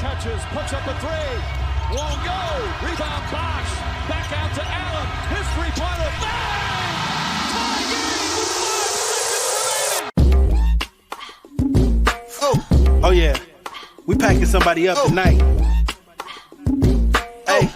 touches, puts up a three. Won't go. Rebound Bosch. Back out to Allen. His three-pointer. Bang! Tie game with 5 seconds remaining. Oh yeah. We packing somebody up tonight. Hey.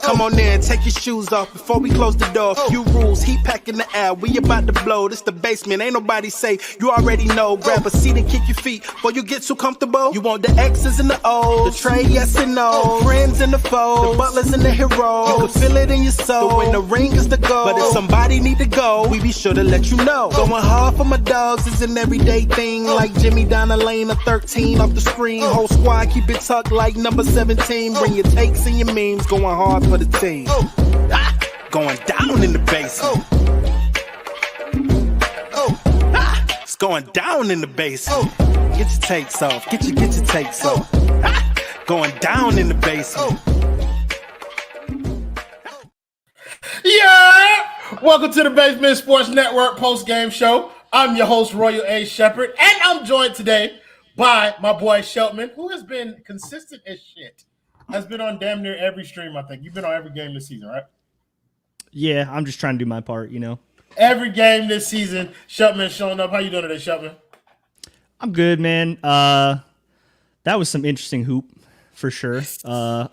Come on in, take your shoes off before we close the door. Few rules, heat pack in the air, we about to blow. This the basement, ain't nobody safe, you already know. Grab a seat and kick your feet before you get too comfortable. You want the X's and the O's, the Trey, yes and no. Friends and the foes, the Butlers and the Herro. You can feel it in your soul, when the ring is the goal. But if somebody need to go, we be sure to let you know. Going hard for my dogs is an everyday thing. Like Jimmy down the lane of 13 off the screen. Whole squad keep it tucked like number 17. Bring your takes and your memes, going hard for the team. Going down in the basement. It's going down in the basement. Get your takes off. Get your takes off. Going down in the basement. Yeah! Welcome to the Basement Sports Network post-game show. I'm your host, Royal A. Shepherd, and I'm joined today by my boy Sheltman, who has been consistent as shit. Has been on damn near every stream, I think. You've been on every game this season, right? Yeah, I'm just trying to do my part, you know. Every game this season, Sheltman showing up. How you doing today, Sheltman? I'm good, man. That was some interesting hoop, for sure. I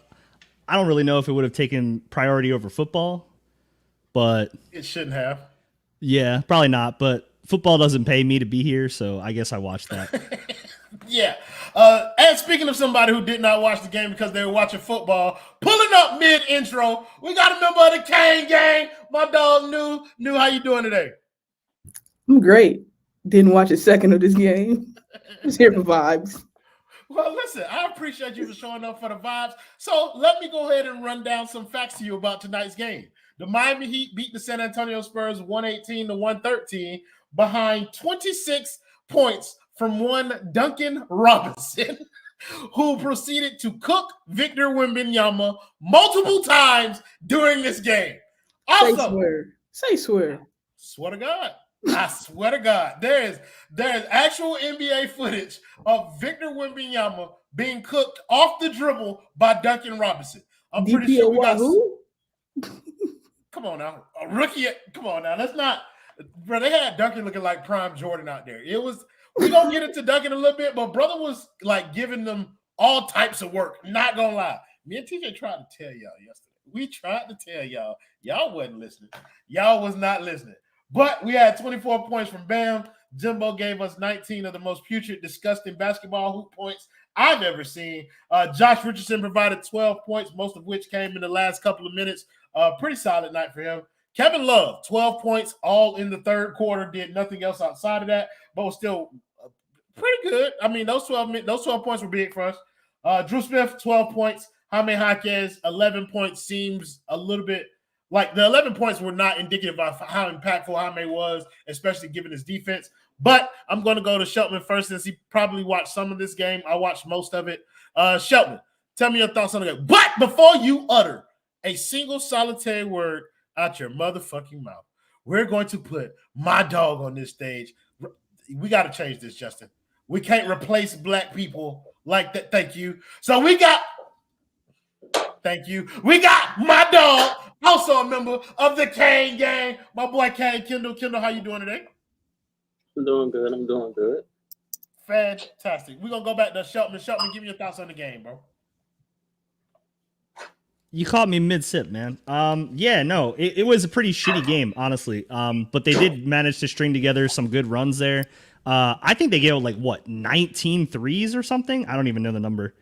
don't really know if it would have taken priority over football, but... It shouldn't have. Yeah, probably not, but football doesn't pay me to be here, so I guess I watched that. Yeah. And speaking of somebody who did not watch the game because they were watching football, pulling up mid-intro, we got a member of the Kane gang. My dog, New. How you doing today? I'm great. Didn't watch a second of this game. Just here for vibes. Well, listen, I appreciate you for showing up for the vibes. So let me go ahead and run down some facts to you about tonight's game. The Miami Heat beat the San Antonio Spurs 118-113 behind 26 points from one Duncan Robinson, who proceeded to cook Victor Wembanyama multiple times during this game. Also, Say swear. Swear to God. I swear to God. There is actual NBA footage of Victor Wembanyama being cooked off the dribble by Duncan Robinson. I'm pretty sure we got who? Come on now. A rookie. Come on now. That's not, bro. They had Duncan looking like prime Jordan out there. We're going to get into Duncan a little bit, but brother was like giving them all types of work. Not going to lie. Me and TJ tried to tell y'all yesterday. We tried to tell y'all. Y'all wasn't listening. Y'all was not listening. But we had 24 points from Bam. Jimbo gave us 19 of the most putrid, disgusting basketball hoop points I've ever seen. Josh Richardson provided 12 points, most of which came in the last couple of minutes. Pretty solid night for him. Kevin Love, 12 points, all in the third quarter, did nothing else outside of that, but was still pretty good. I mean, those 12 points were big for us. Drew Smith, 12 points. Jaime Jaquez, 11 points seems a little bit like the 11 points were not indicative of how impactful Jaime was, especially given his defense. But I'm going to go to Sheltman first since he probably watched some of this game. I watched most of it. Sheltman, tell me your thoughts on the game. But before you utter a single solitary word out your motherfucking mouth, we're going to put my dog on this stage. We got to change this, Justin. We can't replace black people like that. Thank you. So we got my dog, also a member of the Kane gang, my boy Kane Kendall. Kendall, how you doing today? I'm doing good. Fantastic. We're going to go back to Sheltman. Sheltman, give me your thoughts on the game, bro. You caught me mid-sip, man. It was a pretty shitty game, honestly. But they did manage to string together some good runs there. I think they gave 19 threes or something. I don't even know the number.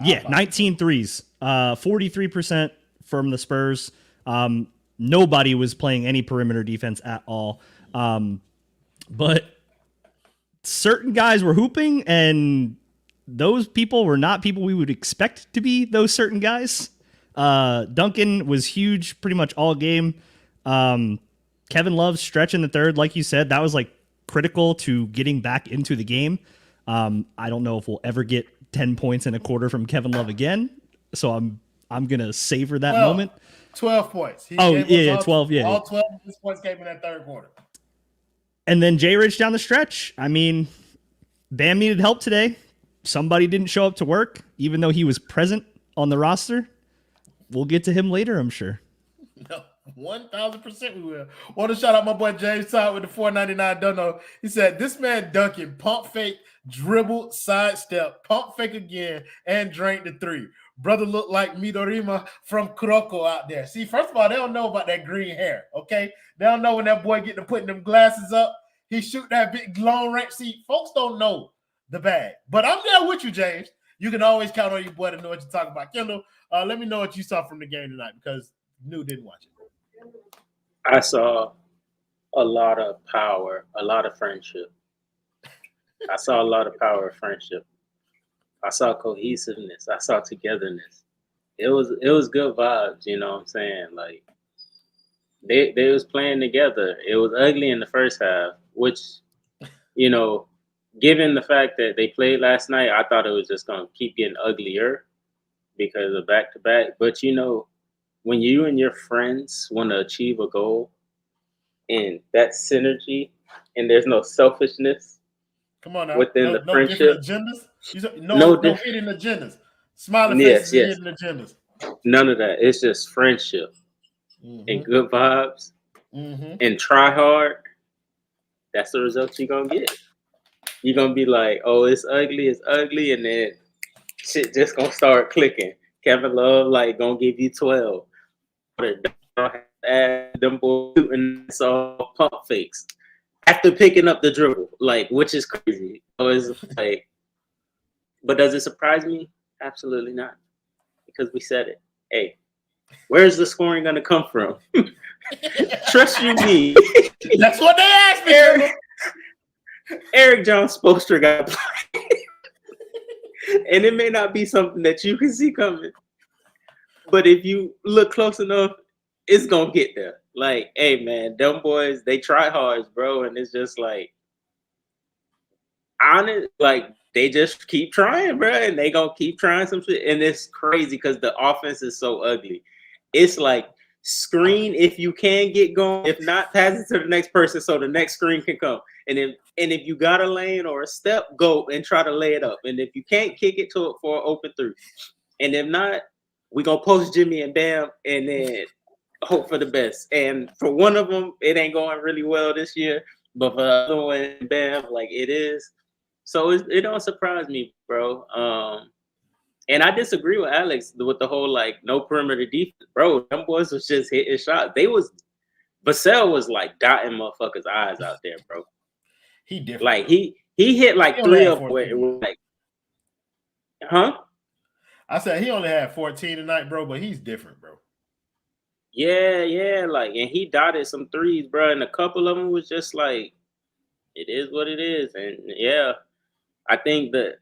Yeah, 19 threes. 43% from the Spurs. Nobody was playing any perimeter defense at all. But certain guys were hooping, and those people were not people we would expect to be those certain guys. Duncan was huge pretty much all game. Kevin Love's stretch in the third, like you said, that was critical to getting back into the game. I don't know if we'll ever get 10 points in a quarter from Kevin Love again. So I'm going to savor that moment. 12 points. 12. Yeah. All 12 of his points came in that third quarter. And then Jay Rich down the stretch. I mean, Bam needed help today. somebody didn't show up to work, even though he was present on the roster. We'll get to him later, I'm sure. No, 1,000% we will. Want to shout out my boy James Todd with the $4.99 dono. He said, this man Duncan pump fake, dribble, sidestep, pump fake again, and drank the three. Brother looked like Midorima from Kuroko out there. See, first of all, they don't know about that green hair, okay? They don't know when that boy get to putting them glasses up. He shoot that big long range. See, folks don't know the bag. But I'm there with you, James. You can always count on your boy to know what you're talking about. Kendall, let me know what you saw from the game tonight because New didn't watch it. I saw a lot of power, a lot of friendship. I saw a lot of power of friendship. I saw cohesiveness. I saw togetherness. It was good vibes, you know what I'm saying? Like they was playing together. It was ugly in the first half, which, you know, given the fact that they played last night, I thought it was just gonna keep getting uglier because of back-to-back. But you know, when you and your friends want to achieve a goal and that synergy and there's no selfishness. Come on now. Within the friendship. Different agendas? No hidden agendas. Smiling faces and hidden agendas. None of that. It's just friendship and good vibes and try hard. That's the result you're going to get. You're going to be like, oh, it's ugly, and then shit just going to start clicking. Kevin Love, like, going to give you 12. Them boys shooting all pump fakes. After picking up the dribble, like, which is crazy. So it's like, but does it surprise me? Absolutely not. Because we said it. Hey, where's the scoring going to come from? Trust you me. That's what they asked me. Eric John Spoelstra got played. And it may not be something that you can see coming. But if you look close enough, it's going to get there. Like, hey, man, them boys, they try hard, bro. And it's just like, honest, like, they just keep trying, bro. And they going to keep trying some shit. And it's crazy because the offense is so ugly. It's like, screen if you can get going. If not, pass it to the next person so the next screen can come. And if you got a lane or a step, go and try to lay it up. And if you can't, kick it to it for an open three. And if not, we going to post Jimmy and Bam and then hope for the best. And for one of them, it ain't going really well this year, but for the other one, Bam, like it is. So it don't surprise me, bro. And I disagree with Alex with the whole like no perimeter defense, bro. Them boys was just hitting shots. Vassell was like dotting motherfuckers' eyes out there, bro. He different. Like he hit like 3 of them. It was like, huh? I said he only had 14 tonight, bro, but he's different, bro. Yeah, like, and he dotted some threes, bro, and a couple of them was just like, it is what it is, and yeah, I think the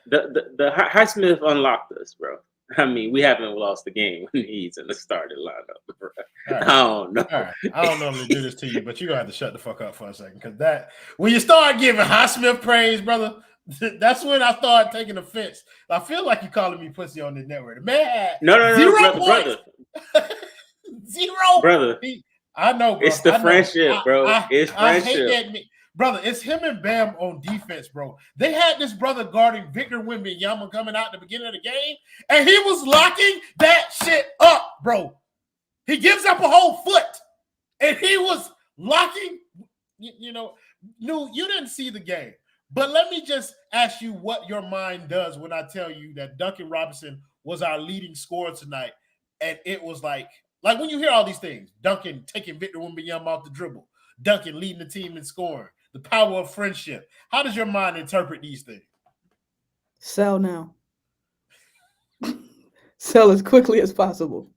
Highsmith unlocked us, bro. I mean, we haven't lost the game when he's in the starting lineup, bro. Right. I don't know. All right. I don't normally do this to you, but you're gonna have to shut the fuck up for a second, because that when you start giving Highsmith praise, brother. That's when I started taking offense. I feel like you calling me pussy on this network. Man had no, 0 brother. Zero, brother. I know, bro. It's the friendship, bro. It's friendship. I hate that, brother. It's him and Bam on defense, bro. They had this brother guarding Victor Wembanyama coming out at the beginning of the game, and he was locking that shit up, bro. He gives up a whole foot, and he was locking. You know, you didn't see the game. But let me just ask you what your mind does when I tell you that Duncan Robinson was our leading scorer tonight. And it was like when you hear all these things, Duncan taking Victor Wembanyama off the dribble, Duncan leading the team in scoring, the power of friendship. How does your mind interpret these things? Sell now. Sell as quickly as possible.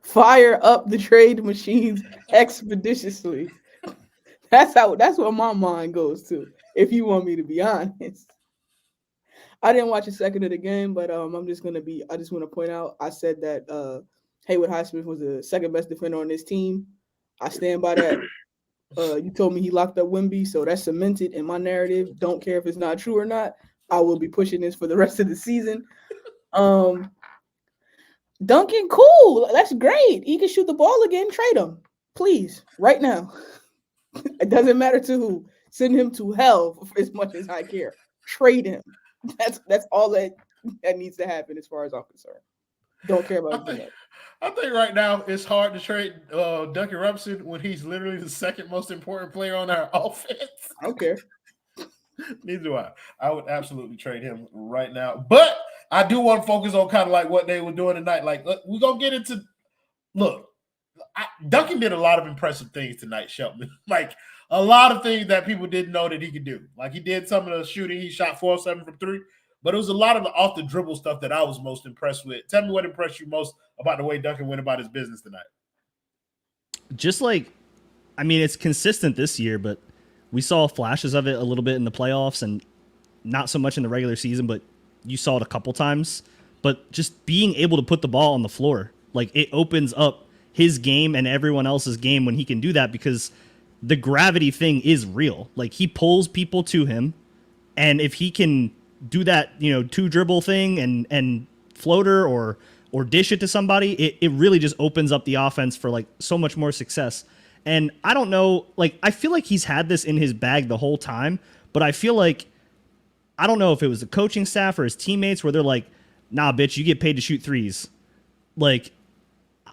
Fire up the trade machines expeditiously. That's what my mind goes to, if you want me to be honest. I didn't watch a second of the game, but I just want to point out, I said that Haywood Highsmith was the second best defender on this team. I stand by that. You told me he locked up Wemby, so that's cemented in my narrative. Don't care if it's not true or not. I will be pushing this for the rest of the season. Duncan, cool. That's great. He can shoot the ball again. Trade him, please, right now. It doesn't matter to who. Send him to hell for as much as I care. Trade him. That's all that needs to happen as far as I'm concerned. Don't care about anything else. I think right now it's hard to trade Duncan Robinson when he's literally the second most important player on our offense. I don't care. Neither do I. I would absolutely trade him right now. But I do want to focus on kind of like what they were doing tonight. Like, we're going to get into – look, Duncan did a lot of impressive things tonight, Shelton. Like, a lot of things that people didn't know that he could do. Like, he did some of the shooting. He shot 4 of 7 from 3. But it was a lot of the off-the-dribble stuff that I was most impressed with. Tell me what impressed you most about the way Duncan went about his business tonight. Just like, I mean, it's consistent this year, but we saw flashes of it a little bit in the playoffs and not so much in the regular season, but you saw it a couple times. But just being able to put the ball on the floor, like it opens up his game and everyone else's game when he can do that, because the gravity thing is real. Like, he pulls people to him, and if he can do that, 2 dribble thing and floater or dish it to somebody, it really just opens up the offense for like so much more success. And I don't know, like, I feel like he's had this in his bag the whole time, but I feel like, I don't know if it was the coaching staff or his teammates where they're like, nah, bitch, you get paid to shoot threes. Like,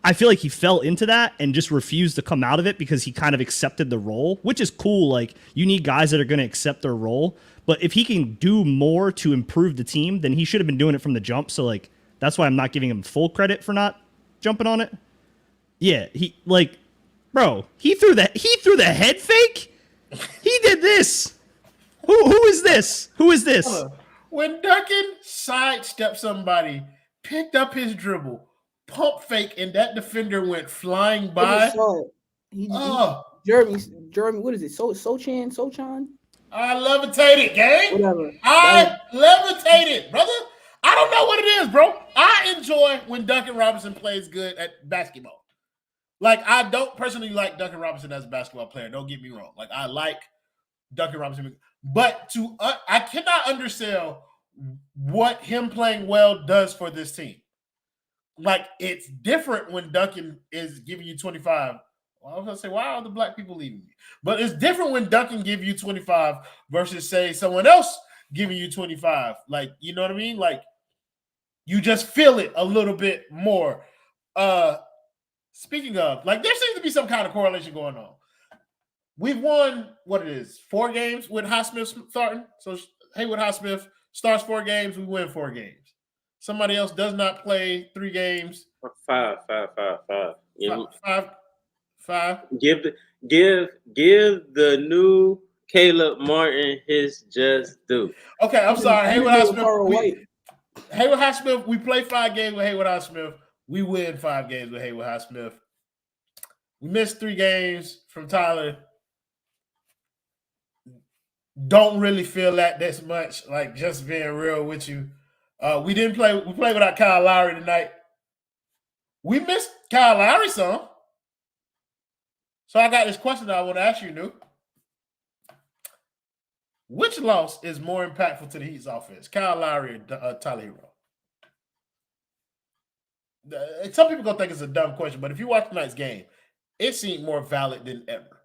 I feel like he fell into that and just refused to come out of it because he kind of accepted the role, which is cool. Like, you need guys that are going to accept their role. But if he can do more to improve the team, then he should have been doing it from the jump. So, like, that's why I'm not giving him full credit for not jumping on it. Yeah, he threw the head fake. He did this. Who is this? Who is this? When Duncan sidestepped somebody, picked up his dribble, pump fake, and that defender went flying by. Jeremy, what is it? Sochan? I levitated, gang. Whatever. I levitated, brother. I don't know what it is, bro. I enjoy when Duncan Robinson plays good at basketball. Like, I don't personally like Duncan Robinson as a basketball player. Don't get me wrong. Like, I like Duncan Robinson. But I cannot understand what him playing well does for this team. Like, it's different when Duncan is giving you 25. Well, I was going to say, why are the black people leaving me? But it's different when Duncan give you 25 versus, say, someone else giving you 25. Like, you know what I mean? Like, you just feel it a little bit more. Speaking of, like, there seems to be some kind of correlation going on. We've won, 4 games with Highsmith starting. So Haywood Highsmith starts 4 games, we win 4 games. Somebody else does not play 3 games. 5. Yeah. Five. Give the new Caleb Martin his just due. Okay, I'm sorry. Haywood Highsmith, we play 5 games with Haywood Highsmith. We win 5 games with Haywood Highsmith. We missed 3 games from Tyler. Don't really feel that this much, like, just being real with you. We played without Kyle Lowry tonight. We missed Kyle Lowry some. So I got this question that I want to ask you, New. Which loss is more impactful to the Heat's offense, Kyle Lowry or Tyler Herro? Some people gonna think it's a dumb question, but if you watch tonight's game, it seemed more valid than ever.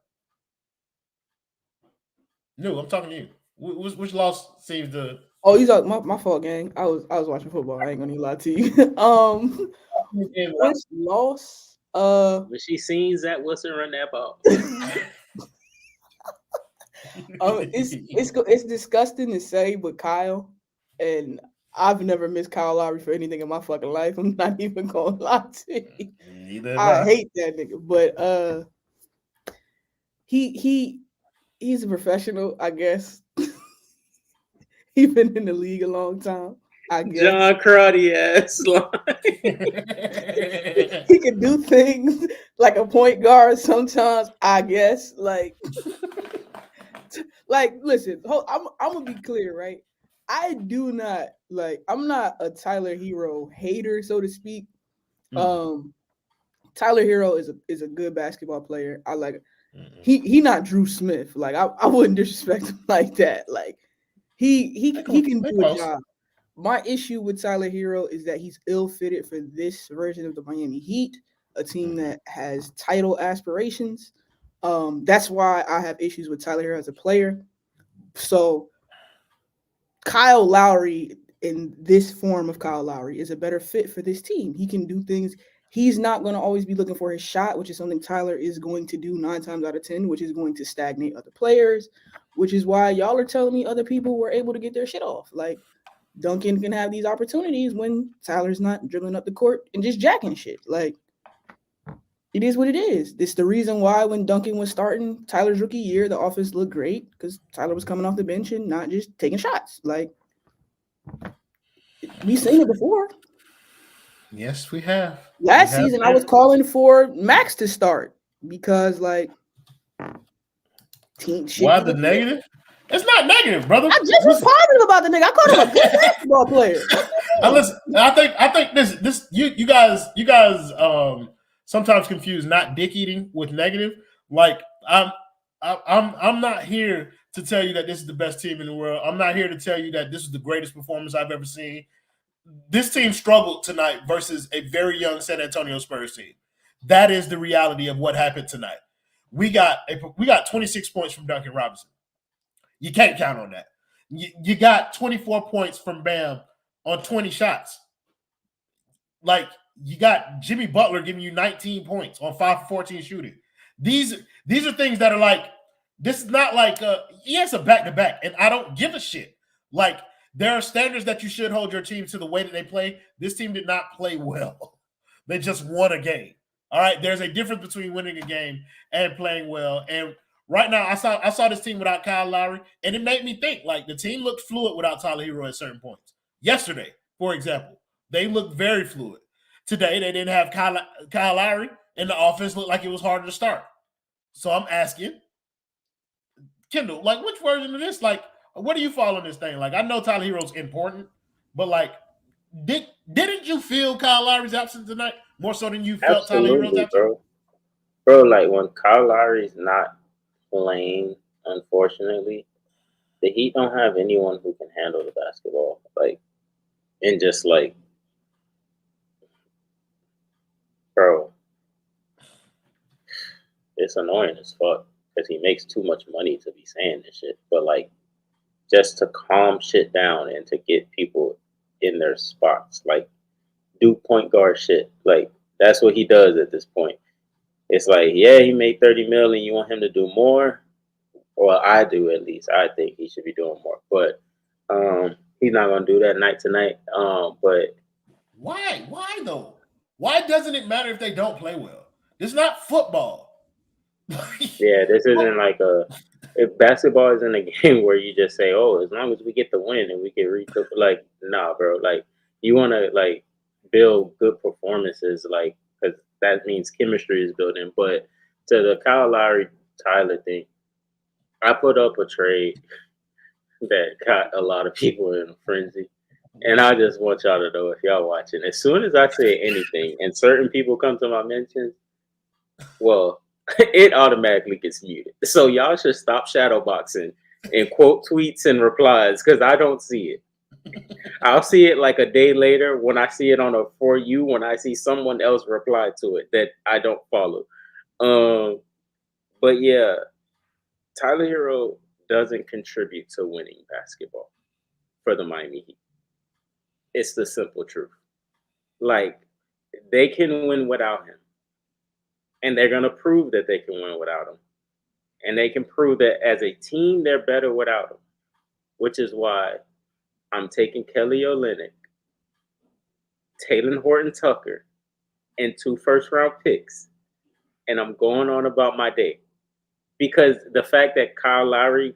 New, I'm talking to you. Which loss seems to? Oh, he's like my fault, gang. I was watching football. I ain't gonna lie to you. Which loss? When she sees that Wilson run that ball. It's disgusting to say, but Kyle, and I've never missed Kyle Lowry for anything in my fucking life. I'm not even gonna lie to you. I hate that nigga, but he's a professional, I guess. He's been in the league a long time, I guess. John Crotty ass. He can do things like a point guard sometimes, I guess. Like listen, I'm gonna be clear, right? I do not I'm not a Tyler Herro hater, so to speak. Tyler Herro is a good basketball player. I like it. He not Drew Smith. Like, I wouldn't disrespect him like that. Like, he can do a job. My issue with Tyler Herro is that he's ill-fitted for this version of the Miami Heat, a team that has title aspirations. That's why I have issues with Tyler Herro as a player. So Kyle Lowry in this form of Kyle Lowry is a better fit for this team. He can do things. He's not going to always be looking for his shot, which is something Tyler is going to do 9 times out of 10, which is going to stagnate other players, which is why y'all are telling me other people were able to get their shit off. Like Duncan can have these opportunities when Tyler's not dribbling up the court and just jacking shit. Like it is what it is. It's the reason why when Duncan was starting Tyler's rookie year, the offense looked great because Tyler was coming off the bench and not just taking shots. Like we've seen it before. Yes, we have. Last season, I was calling for Max to start because, like, team shit. Why the negative? It's not negative, brother. I just was positive about the nigga. I called him a good basketball player. Listen, I think this you guys sometimes confuse not dick eating with negative. Like I'm not here to tell you that this is the best team in the world. I'm not here to tell you that this is the greatest performance I've ever seen. This team struggled tonight versus a very young San Antonio Spurs team. That is the reality of what happened tonight. We got 26 points from Duncan Robinson. You can't count on that. You got 24 points from Bam on 20 shots. Like you got Jimmy Butler giving you 19 points on 5-14 shooting. These are things that are like, this is not like a back-to-back, and I don't give a shit. Like, there are standards that you should hold your team to the way that they play. This team did not play well. They just won a game. All right, there's a difference between winning a game and playing well. And right now, I saw this team without Kyle Lowry, and it made me think, like, the team looked fluid without Tyler Herro at certain points. Yesterday, for example, they looked very fluid. Today, they didn't have Kyle Lowry, and the offense looked like it was harder to start. So I'm asking, Kendall, like, which version of this, like, what do you fall on this thing? Like, I know Tyler Herro's important, but like, didn't you feel Kyle Lowry's absence tonight more so than you felt Tyler Herro's absence? Bro, like when Kyle Lowry's not playing, unfortunately, the Heat don't have anyone who can handle the basketball. Like, and just like, bro, it's annoying as fuck because he makes too much money to be saying this shit. But like, just to calm shit down and to get people in their spots, like do point guard shit. Like that's what he does at this point. It's like, yeah, he made 30 million. You want him to do more? Well, I do at least. I think he should be doing more, but he's not gonna do that night tonight. But why? Why though? Why doesn't it matter if they don't play well? It's not football. Yeah, this isn't like if basketball isn't a game where you just say, oh, as long as we get the win and we can reach up, like, nah, bro. Like, you want to, like, build good performances, like, because that means chemistry is building. But to the Kyle Lowry Tyler thing, I put up a trade that got a lot of people in a frenzy. And I just want y'all to know, if y'all watching, as soon as I say anything and certain people come to my mentions, well, it automatically gets muted. So y'all should stop shadowboxing and quote tweets and replies because I don't see it. I'll see it like a day later when I see it on a For You, when I see someone else reply to it that I don't follow. But yeah, Tyler Herro doesn't contribute to winning basketball for the Miami Heat. It's the simple truth. Like, they can win without him. And they're going to prove that they can win without him. And they can prove that as a team, they're better without him. Which is why I'm taking Kelly Olynyk, Talen Horton-Tucker, and 2 first-round picks. And I'm going on about my day. Because the fact that Kyle Lowry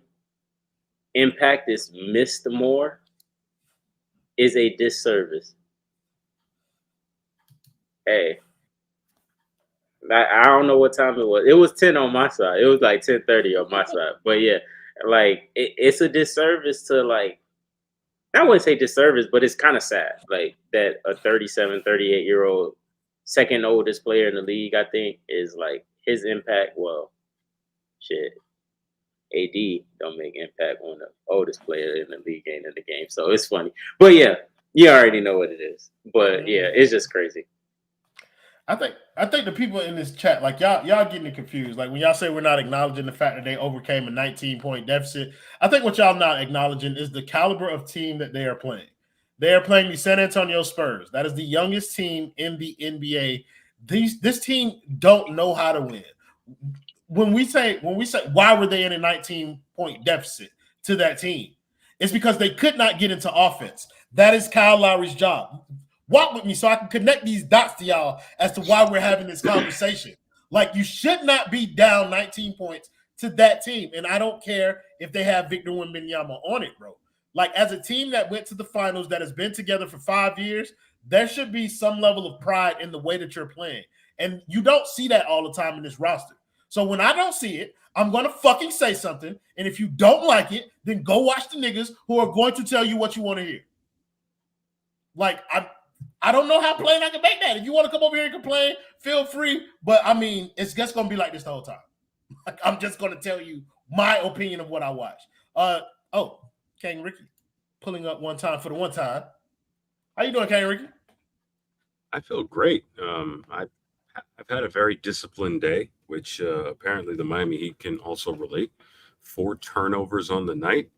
impact is missed more is a disservice. Hey. I don't know what time it was. It was 10 on my side. It was like 10:30 on my side. But yeah, like it's a disservice to, like, I wouldn't say disservice, but it's kind of sad. Like that a 37, 38-year-old second oldest player in the league, I think, is like his impact. Well, shit, AD don't make impact when the oldest player in the league ain't in the game. So it's funny. But yeah, you already know what it is. But yeah, it's just crazy. I think the people in this chat, like y'all getting it confused. Like when y'all say we're not acknowledging the fact that they overcame a 19-point deficit, I think what y'all not acknowledging is the caliber of team that they are playing. They are playing the San Antonio Spurs. That is the youngest team in the NBA. This team don't know how to win. When we say why were they in a 19-point deficit to that team, it's because they could not get into offense. That is Kyle Lowry's job. Walk with me so I can connect these dots to y'all as to why we're having this conversation. Like, you should not be down 19 points to that team. And I don't care if they have Victor Wembanyama on it, bro. Like, as a team that went to the finals, that has been together for 5 years, there should be some level of pride in the way that you're playing. And you don't see that all the time in this roster. So when I don't see it, I'm going to fucking say something. And if you don't like it, then go watch the niggas who are going to tell you what you want to hear. Like, I don't know how plain I can make that. If you want to come over here and complain, feel free. But, I mean, it's just going to be like this the whole time. Like, I'm just going to tell you my opinion of what I watch. King Ricky pulling up one time for the one time. How you doing, King Ricky? I feel great. I've had a very disciplined day, which apparently the Miami Heat can also relate. 4 turnovers on the night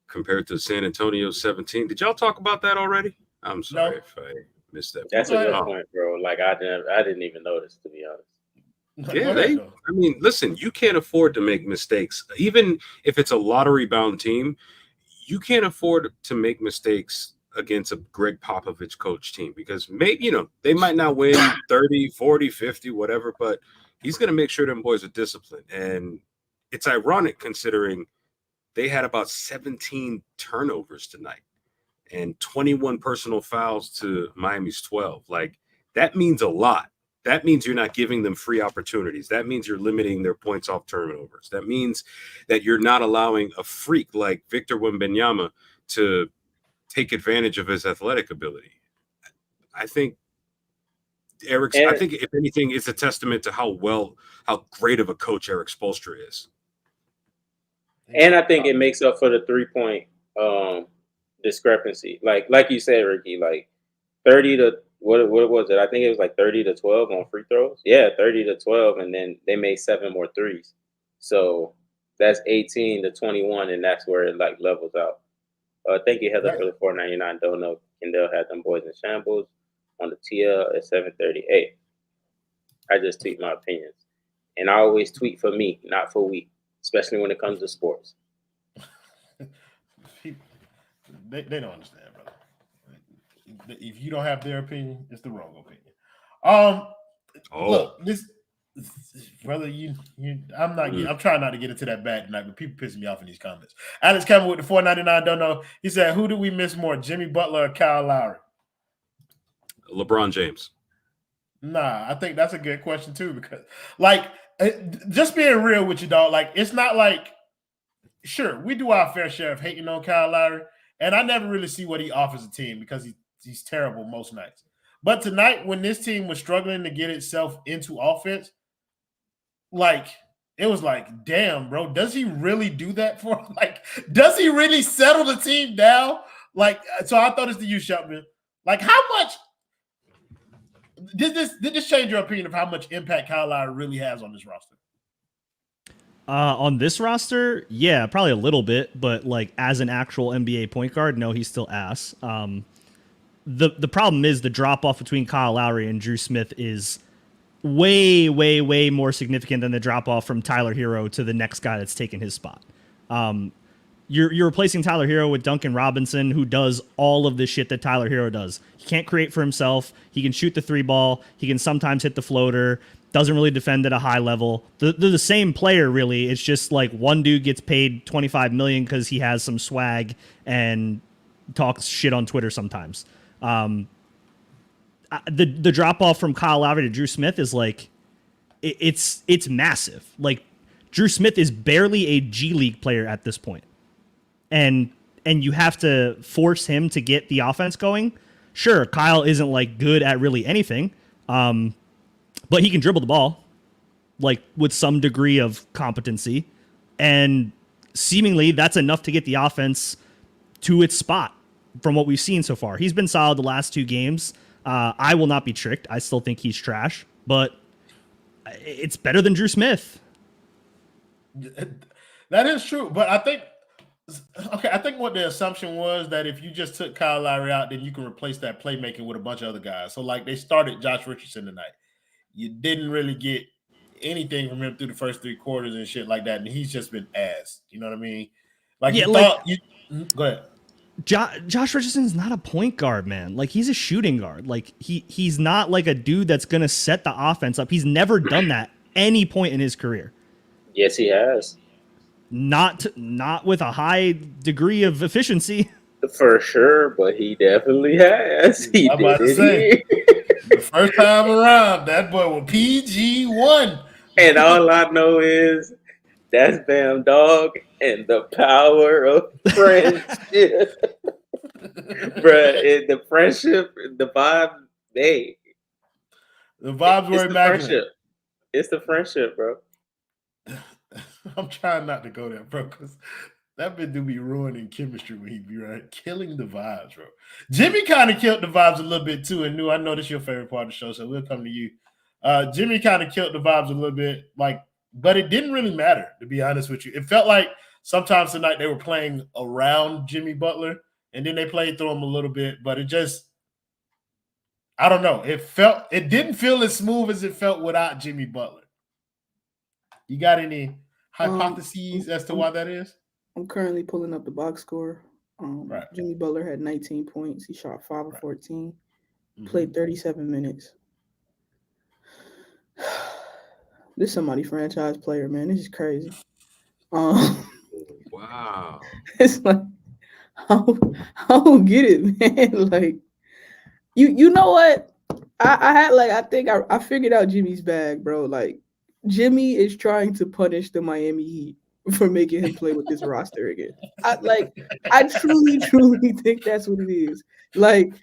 compared to San Antonio 17. Did y'all talk about that already? I'm sorry if I missed that. That's a good point, bro. Like I didn't even notice, to be honest. Yeah, I mean, listen, you can't afford to make mistakes. Even if it's a lottery-bound team, you can't afford to make mistakes against a Greg Popovich coach team because maybe, they might not win 30, 40, 50, whatever, but he's going to make sure them boys are disciplined. And it's ironic considering they had about 17 turnovers tonight and 21 personal fouls to Miami's 12. Like, that means a lot. That means you're not giving them free opportunities. That means you're limiting their points off turnovers. That means that you're not allowing a freak like Victor Wembanyama to take advantage of his athletic ability. I think I think if anything, it's a testament to how great of a coach Eric Spoelstra is. And I think it makes up for the 3-point discrepancy. Like you said, Ricky, like 30 to what was it? I think it was like 30 to 12 on free throws. Yeah, 30 to 12, and then they made 7 more threes. So that's 18 to 21, and that's where it like levels out. Thank you, Heather, for the $4.99 dono. Kendall had them boys in shambles on the TL at 7:38. I just tweet my opinions, and I always tweet for me, not for we, especially when it comes to sports. They don't understand, brother. If you don't have their opinion, it's the wrong opinion. Look, this brother, I'm trying not to get into that bad tonight, but people pissing me off in these comments. Alex Campbell with the $4.99 don't know. He said, "Who do we miss more, Jimmy Butler or Kyle Lowry?" LeBron James. Nah, I think that's a good question too, because like just being real with you, dog. Like, it's not like, sure, we do our fair share of hating on Kyle Lowry, and I never really see what he offers a team because he's terrible most nights. But tonight, when this team was struggling to get itself into offense, like, it was like, damn, bro, does he really do that for? Like, does he really settle the team down? Like, so I thought it's to you, Shupman. Like, how much did this change your opinion of how much impact Kyle Lowry really has on this roster? On this roster, yeah, probably a little bit, but like as an actual NBA point guard, no, he's still ass. The problem is the drop off between Kyle Lowry and Drew Smith is way, way, way more significant than the drop off from Tyler Herro to the next guy that's taken his spot. You're replacing Tyler Herro with Duncan Robinson, who does all of the shit that Tyler Herro does. He can't create for himself. He can shoot the 3 ball. He can sometimes hit the floater. Doesn't really defend at a high level. They're the same player, really. It's just like one dude gets paid $25 million because he has some swag and talks shit on Twitter sometimes. The drop off from Kyle Lowry to Drew Smith is like, it's massive. Like, Drew Smith is barely a G League player at this point. And you have to force him to get the offense going. Sure, Kyle isn't like good at really anything. But he can dribble the ball, like, with some degree of competency. And seemingly that's enough to get the offense to its spot from what we've seen so far. He's been solid the last 2 games. I will not be tricked. I still think he's trash, but it's better than Drew Smith. That is true, but I think what the assumption was that if you just took Kyle Lowry out, then you can replace that playmaking with a bunch of other guys. So like they started Josh Richardson tonight. You didn't really get anything from him through the first 3 quarters and shit like that, and he's just been ass. You know what I mean? Like Yeah, go ahead. Josh Richardson's not a point guard, man. Like he's a shooting guard. Like he's not like a dude that's gonna set the offense up. He's never done that any point in his career. Yes, he has. Not with a high degree of efficiency. For sure, but he definitely has. He I'm about to say, the first time around, that boy was PG1. And all I know is that's Bam Dog and the power of friendship. Bruh, the friendship, the vibe, the vibes were immaculate. It's the friendship, bro. I'm trying not to go there, bro, because that bit do be ruining chemistry when he be right, killing the vibes, bro. Jimmy kind of killed the vibes a little bit too, and I know this is your favorite part of the show, so we'll come to you. Jimmy kind of killed the vibes a little bit, but it didn't really matter, to be honest with you. It felt like sometimes tonight they were playing around Jimmy Butler, and then they played through him a little bit, but it just, I don't know. It didn't feel as smooth as it felt without Jimmy Butler. You got any hypotheses as to why that is? I'm currently pulling up the box score. Right. Jimmy Butler had 19 points. He shot 5 of 14. Mm-hmm. Played 37 minutes. This is somebody franchise player, man. This is crazy. Wow. It's like I don't get it, man. Like you know what? I figured out Jimmy's bag, bro. Like Jimmy is trying to punish the Miami Heat for making him play with this roster again. I truly think that's what it is. Like,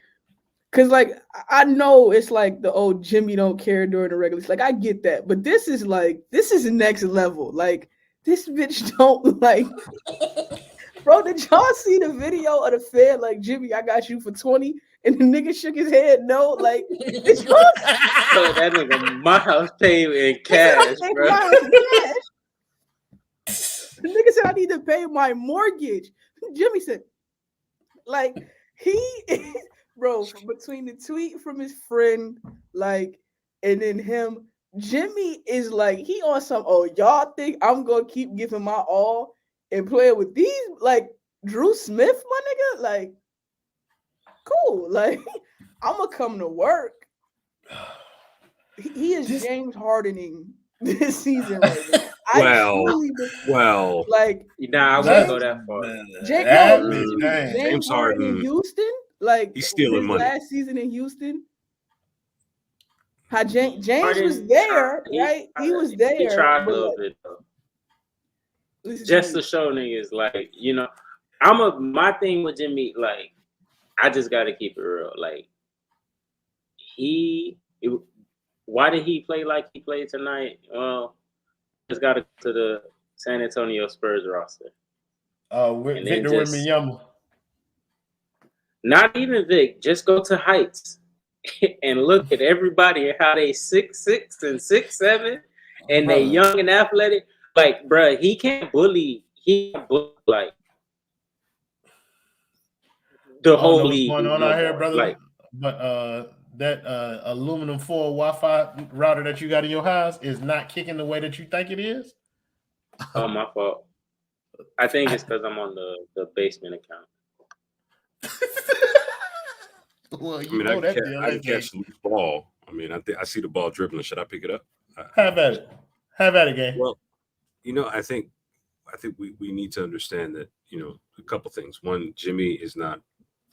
cause like I know it's like the old Jimmy don't care during the regular. Like I get that, but this is next level. Like this bitch don't like. Bro, did y'all see the video of the Fed? Like Jimmy, I got you for 20, and the nigga shook his head. No, like it's so that nigga my house paid in cash, bro. The nigga said I need to pay my mortgage. Jimmy said, like bro, between the tweet from his friend, like, and then him, Jimmy is like he on some. Oh, y'all think I'm gonna keep giving my all and playing with these like Drew Smith, my nigga? Like, cool. Like, I'm gonna come to work. He is James Hardening this season right now. Like, I wouldn't go that far. James Harden in Houston, like he's stealing money. Last season in Houston, how James was there, right? He was there. He tried a little bit though. Just to show niggas, like, you know, my thing with Jimmy, like, I just gotta keep it real. Like, why did he play like he played tonight? Well, just got to the San Antonio Spurs roster. Victor Wembanyama. Not even Vic. Just go to Heights and look at everybody and how they 6'6" and 6'7", and they young and athletic. Like, bruh, he can't bully. He can't bully, like, the whole league. What's going on out here, brother? Like, but that aluminum foil Wi-Fi router that you got in your house is not kicking the way that you think it is? Oh, my fault. I think it's because I'm on the basement account. Well, I can catch the loose ball. I mean, I see the ball dribbling. Should I pick it up? Have at it, gang. Well, you know, I think we need to understand that, you know, a couple things. One, Jimmy is not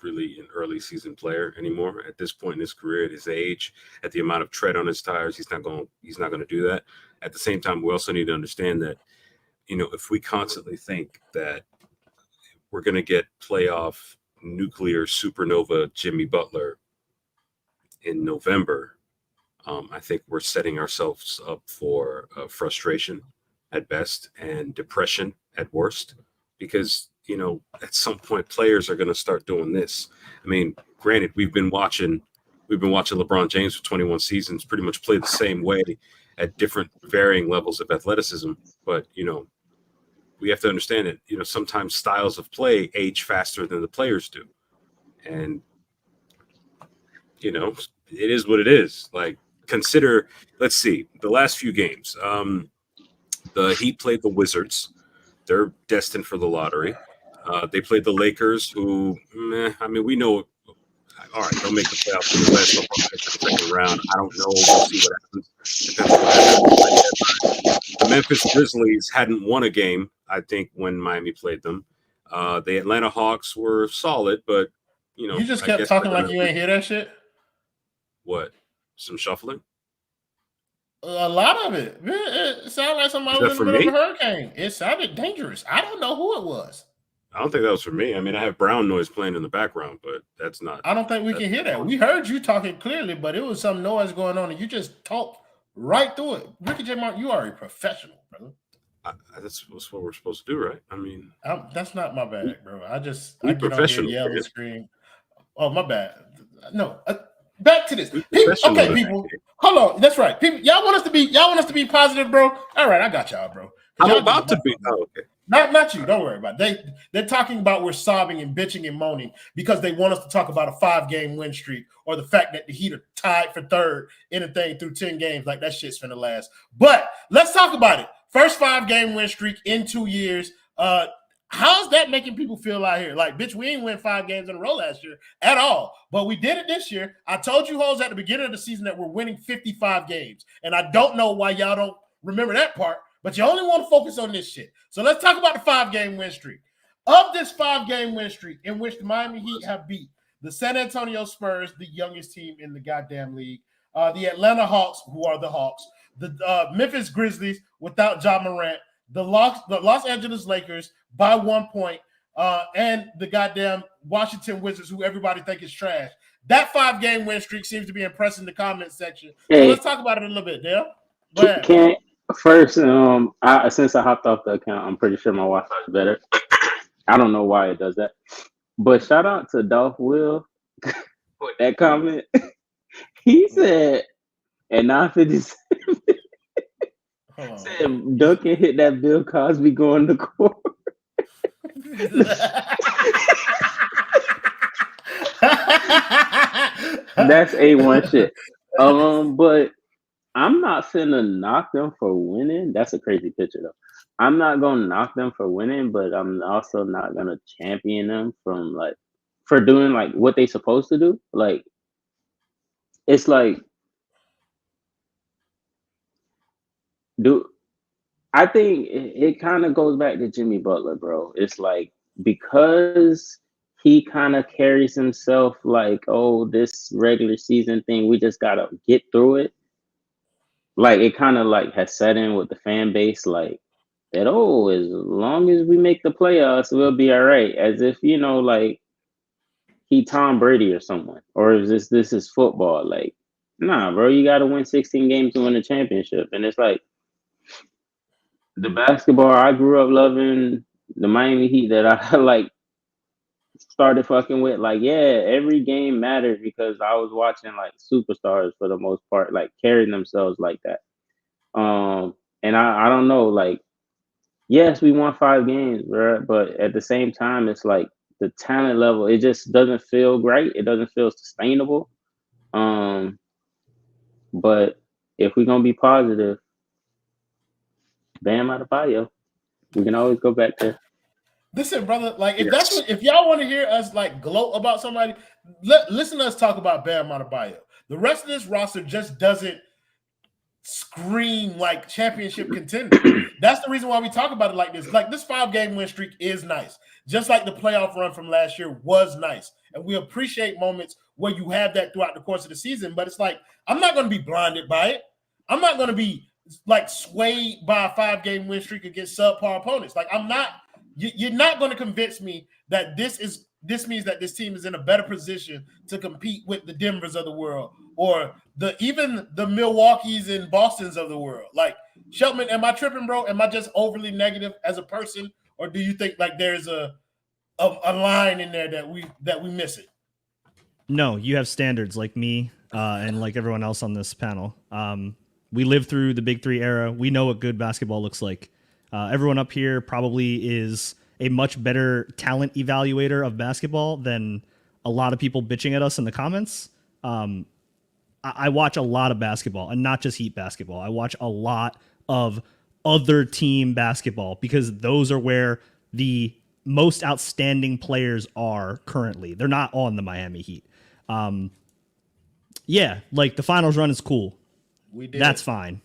really an early season player anymore at this point in his career, at his age, at the amount of tread on his tires. He's not going to do that. At the same time, we also need to understand that, you know, if we constantly think that we're going to get playoff nuclear supernova Jimmy Butler in November, I think we're setting ourselves up for frustration at best and depression at worst, because, you know, at some point players are going to start doing this. I mean, granted, we've been watching we've been watching LeBron James for 21 seasons pretty much play the same way at different varying levels of athleticism. But, we have to understand that, sometimes styles of play age faster than the players do. And, it is what it is. Like, consider, let's see, the last few games. The Heat played the Wizards. They're destined for the lottery. They played the Lakers, who, we know, all right, they'll make the playoffs in the last second round. I don't know. We'll see what happens. Depends on what happens. The Memphis Grizzlies hadn't won a game, I think, when Miami played them. The Atlanta Hawks were solid, but, you just kept talking like you ain't hear that shit. What? Some shuffling? A lot of it. It sounded like somebody was in the middle of a hurricane. It sounded dangerous. I don't know who it was. I don't think that was for me. I mean, I have brown noise playing in the background, but that's not. I don't think we can hear that. We heard you talking clearly, but it was some noise going on, and you just talked right through it. Ricky J. Martin, you are a professional, brother. That's what we're supposed to do, right? I mean, that's not my bag, bro. I get on here, yell and scream. Oh, my bad. No, back to this. Okay, people, hold on. That's right. People, y'all want us to be positive, bro. All right, I got y'all, bro. I'm about to be. Oh, okay. Not you. Don't worry about it. They're talking about we're sobbing and bitching and moaning because they want us to talk about a 5-game win streak or the fact that the Heat are tied for third in a thing through 10 games. Like, that shit's finna last. But let's talk about it. First 5-game win streak in 2 years. How's that making people feel out here? Like, bitch, we ain't win 5 games in a row last year at all. But we did it this year. I told you hoes at the beginning of the season that we're winning 55 games. And I don't know why y'all don't remember that part. But you only want to focus on this shit. So let's talk about the 5-game win streak. Of this 5-game win streak in which the Miami Heat have beat the San Antonio Spurs, the youngest team in the goddamn league, the Atlanta Hawks, who are the Hawks, the Memphis Grizzlies without Ja Morant, the Los Angeles Lakers by 1 point, and the goddamn Washington Wizards, who everybody think is trash. That 5-game win streak seems to be impressing the comment section. So let's talk about it a little bit, Dale. Go ahead. First, since I hopped off the account, I'm pretty sure my Wi-Fi is better. I don't know why it does that. But shout out to Dolph Will with that comment. He said at 9:57, said Duncan hit that Bill Cosby going to court. That's A1 shit. But I'm not finna knock them for winning. That's a crazy picture, though. I'm not gonna knock them for winning, but I'm also not gonna champion them for doing like what they supposed to do. Like, it's like, I think it kind of goes back to Jimmy Butler, bro. It's like, because he kind of carries himself like, oh, this regular season thing, we just gotta get through it. Like, it kind of like has set in with the fan base, like that, oh, as long as we make the playoffs, we'll be all right. As if, like he Tom Brady or someone, or is this is football? Like, nah, bro, you got to win 16 games to win a championship. And it's like, the basketball I grew up loving, the Miami Heat that I like started fucking with, like, yeah, every game mattered because I was watching like superstars for the most part, like carrying themselves like that. And I don't know, like, yes, we won 5 games, bro, but at the same time, it's like the talent level, it just doesn't feel great. It doesn't feel sustainable. But if we're gonna be positive, Bam Adebayo, we can always go back there. Listen, brother, like if y'all want to hear us like gloat about somebody, listen to us talk about Bam Adebayo. The rest of this roster just doesn't scream like championship contender. That's the reason why we talk about it like this. Like, this 5-game win streak is nice, just like the playoff run from last year was nice, and we appreciate moments where you have that throughout the course of the season. But it's like, I'm not going to be blinded by it. I'm not going to be like swayed by a 5-game win streak against subpar opponents. Like, I'm not. You're not going to convince me that this means that this team is in a better position to compete with the Denvers of the world, or even the Milwaukees and Bostons of the world. Like, Shelton, am I tripping, bro? Am I just overly negative as a person, or do you think like there's a line in there that we miss it? No, you have standards like me and like everyone else on this panel. We lived through the Big Three era. We know what good basketball looks like. Everyone up here probably is a much better talent evaluator of basketball than a lot of people bitching at us in the comments. I watch a lot of basketball, and not just Heat basketball. I watch a lot of other team basketball because those are where the most outstanding players are currently. They're not on the Miami Heat. Yeah, like the finals run is cool. We did. That's fine.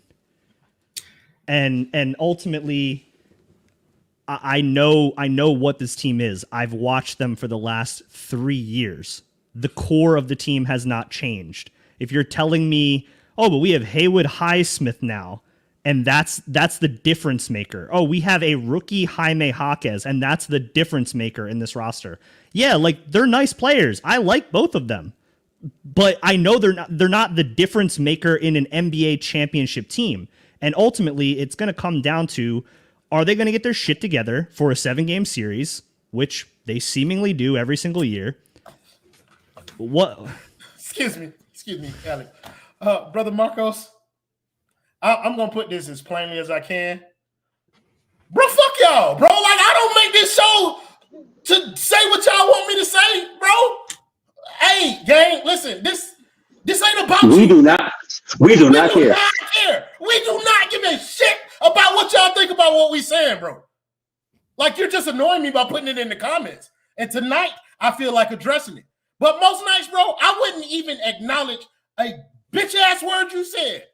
And ultimately, I know what this team is. I've watched them for the last 3 years. The core of the team has not changed. If you're telling me, oh, but we have Haywood Highsmith now, and that's the difference maker. Oh, we have a rookie Jaime Jaquez, and that's the difference maker in this roster. Yeah, like they're nice players. I like both of them. But I know they're not the difference maker in an NBA championship team. And ultimately, it's going to come down to, are they going to get their shit together for a 7-game series, which they seemingly do every single year? What? Excuse me, Alex. Brother Marcos, I'm going to put this as plainly as I can. Bro, fuck y'all, bro. Like, I don't make this show to say what y'all want me to say, bro. Hey, gang, listen, this ain't about We you. do not care. We do not give a shit about what y'all think about what we saying, bro. Like, you're just annoying me by putting it in the comments. And tonight, I feel like addressing it. But most nights, bro, I wouldn't even acknowledge a bitch-ass word you said.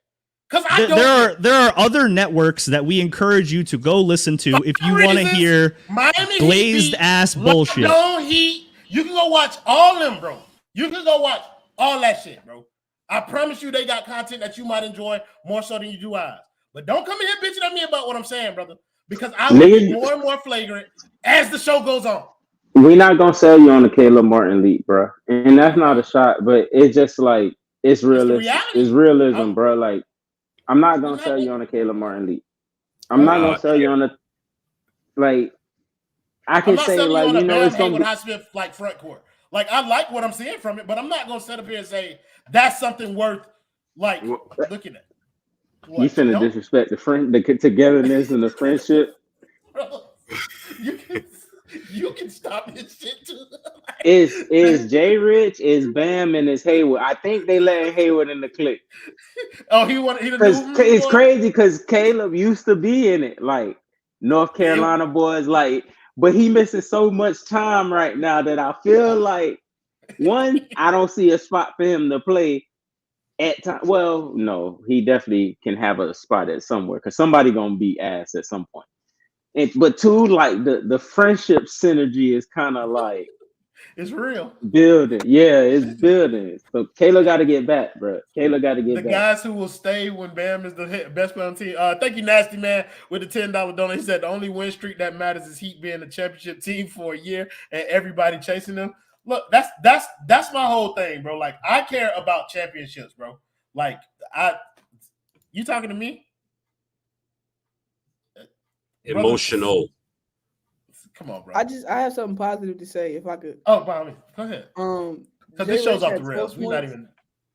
Because I don't. There are other networks that we encourage you to go listen to if you want to hear Miami glazed-ass bullshit. Heat. You can go watch all them, bro. You can go watch all that shit, bro. I promise you they got content that you might enjoy more so than you do ours. But don't come in here bitching at me about what I'm saying, brother, because I will get more and more flagrant as the show goes on. We're not going to sell you on the Caleb Martin lead, bro. And that's not a shot, but it's just like, it's realism. It's realism, bro. Like, I'm not going to sell you on the Caleb Martin lead. I'm not going to sell you on the, like, I can say, like, you know, it's going to be Highsmith, like, front court. Like, I like what I'm seeing from it, but I'm not going to sit up here and say that's something worth, like, looking at. What? You finna disrespect the togetherness and the friendship. Bro, you can stop this shit too. Is Jay Rich, is Bam, and is Haywood. I think they let Haywood in the clique. Oh, he it's crazy because Caleb used to be in it, like North Carolina boys, like, but he missing so much time right now that I feel like one, I don't see a spot for him to play at time. Well, no, he definitely can have a spot at somewhere because somebody gonna be ass at some point. But two, like the friendship synergy is kind of like it's real building. Yeah, it's building. So Kayla got to get back, bro. Kayla got to get back. The guys who will stay when Bam is the best player on the team. Thank you, Nasty Man, with the $10 donation. He said the only win streak that matters is Heat being a championship team for a year and everybody chasing them. Look, that's my whole thing, bro. Like, I care about championships, bro. Like, you talking to me? Emotional. Come on, bro. I have something positive to say if I could. Oh, by me. Go ahead. Because this show's off the rails. We're not even.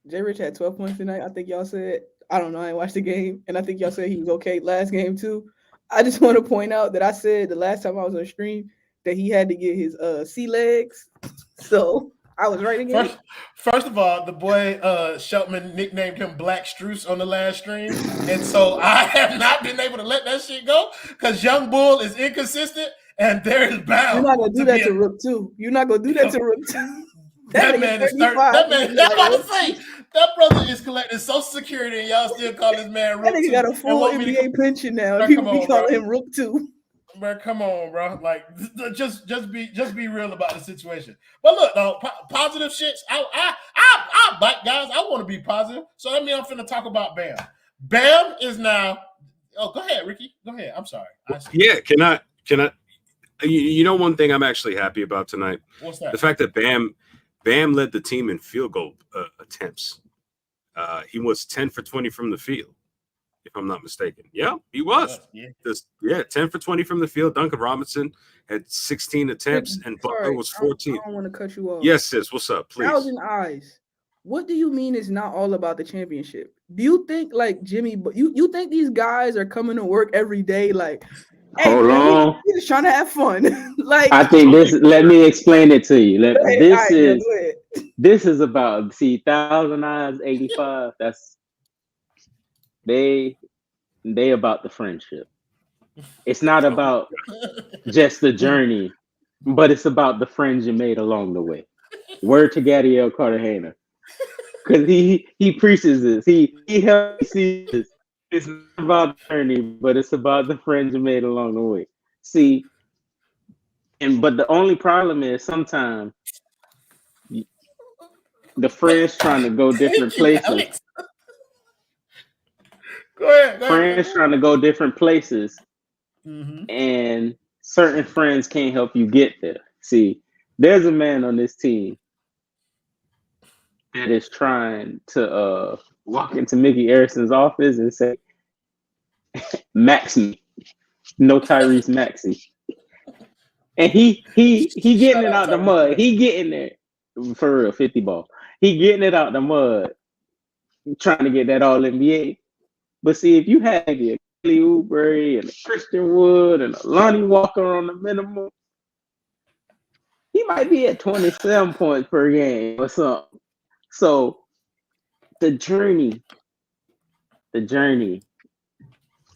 Jay Rich had 12 points tonight. I think y'all said. I don't know. I didn't watch the game, and I think y'all said he was okay last game too. I just want to point out that I said the last time I was on stream that he had to get his sea legs. So I was right again. First of all, the boy Sheltman nicknamed him Black Struce on the last stream. And so I have not been able to let that shit go because Young Bull is inconsistent and there is bound. You're not going to do that to Rook 2. You're not going to do that to Rook 2. That man is 30. That man, that's what I'm saying. That brother is collecting Social Security and y'all still call this man Rook 2. That nigga got a full NBA pension now. And people be calling him Rook 2. Bro, come on, bro. Like, just be real about the situation. But look, positive shits. I bite guys. I want to be positive. So that means I'm finna talk about Bam. Bam is now. Oh, go ahead, Ricky. Go ahead. I'm sorry. Yeah, can I? You know, one thing I'm actually happy about tonight. What's that? The fact that Bam led the team in field goal attempts. He was 10 for 20 from the field. if I'm not mistaken. Yeah, he was. Yeah. 10 for 20 from the field. Duncan Robinson had 16 attempts, and Butler was 14. I don't want to cut you off. Yes, sis. What's up? Please. 1,000 eyes. What do you mean it's not all about the championship? Do you think like Jimmy? You think these guys are coming to work every day like? Hey, Hold on. He's just trying to have fun. Like I think this. Let me explain it to you. This is about 1,000 eyes, 85. That's they about the friendship. It's not about just the journey, but it's about the friends you made along the way. Word to Gadiel Cartagena, because he preaches this. He helps see this. It's not about the journey, but it's about the friends you made along the way. See, but the only problem is sometimes the friends trying to go different places. Go ahead. Friends trying to go different places, Mm-hmm. and certain friends can't help you get there. See, there's a man on this team that is trying to walk into Mickey Harrison's office and say, "Max me, no Tyrese Maxey," and he getting it out the mud. He getting there for real, 50 ball. He getting it out the mud, trying to get that All NBA. But see, if you had a Kelly Oubre and a Christian Wood and a Lonnie Walker on the minimum, he might be at 27 points per game or something. So the journey,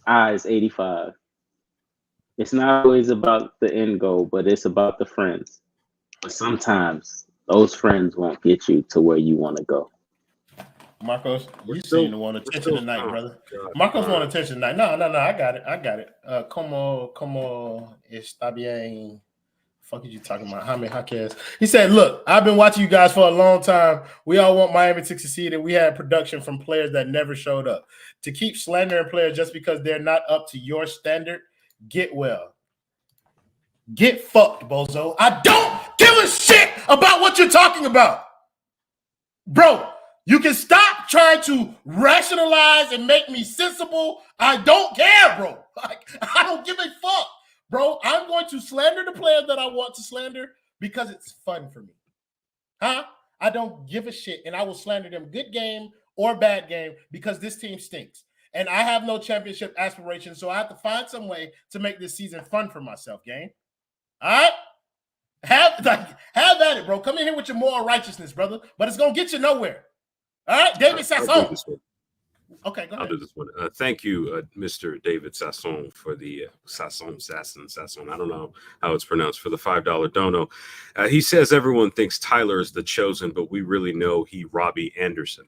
eyes 85. It's not always about the end goal, but it's about the friends. But sometimes those friends won't get you to where you want to go. Marcos, you seem to want attention tonight, brother. Marcos want attention tonight. No, I got it. Como está bien? Fuck is you talking about? Jaime Jaquez. He said, look, I've been watching you guys for a long time. We all want Miami to succeed, and we had production from players that never showed up. To keep slandering players just because they're not up to your standard, get well. Get fucked, bozo. I don't give a shit about what you're talking about. Bro, you can stop trying to rationalize and make me sensible. I don't care, bro. Like, I don't give a fuck. Bro, I'm going to slander the players that I want to slander because it's fun for me. Huh? I don't give a shit, and I will slander them good game or bad game because this team stinks. And I have no championship aspirations, so I have to find some way to make this season fun for myself, gang. All right? Have at it, bro. Come in here with your moral righteousness, brother, but it's going to get you nowhere. All right? David Sasson. Okay, go ahead. I'll do this one. Thank you, Mr. David Sasson, for the Sasson. I don't know how it's pronounced, for the $5 dono. He says everyone thinks Tyler is the chosen, but we really know he Robbie Anderson.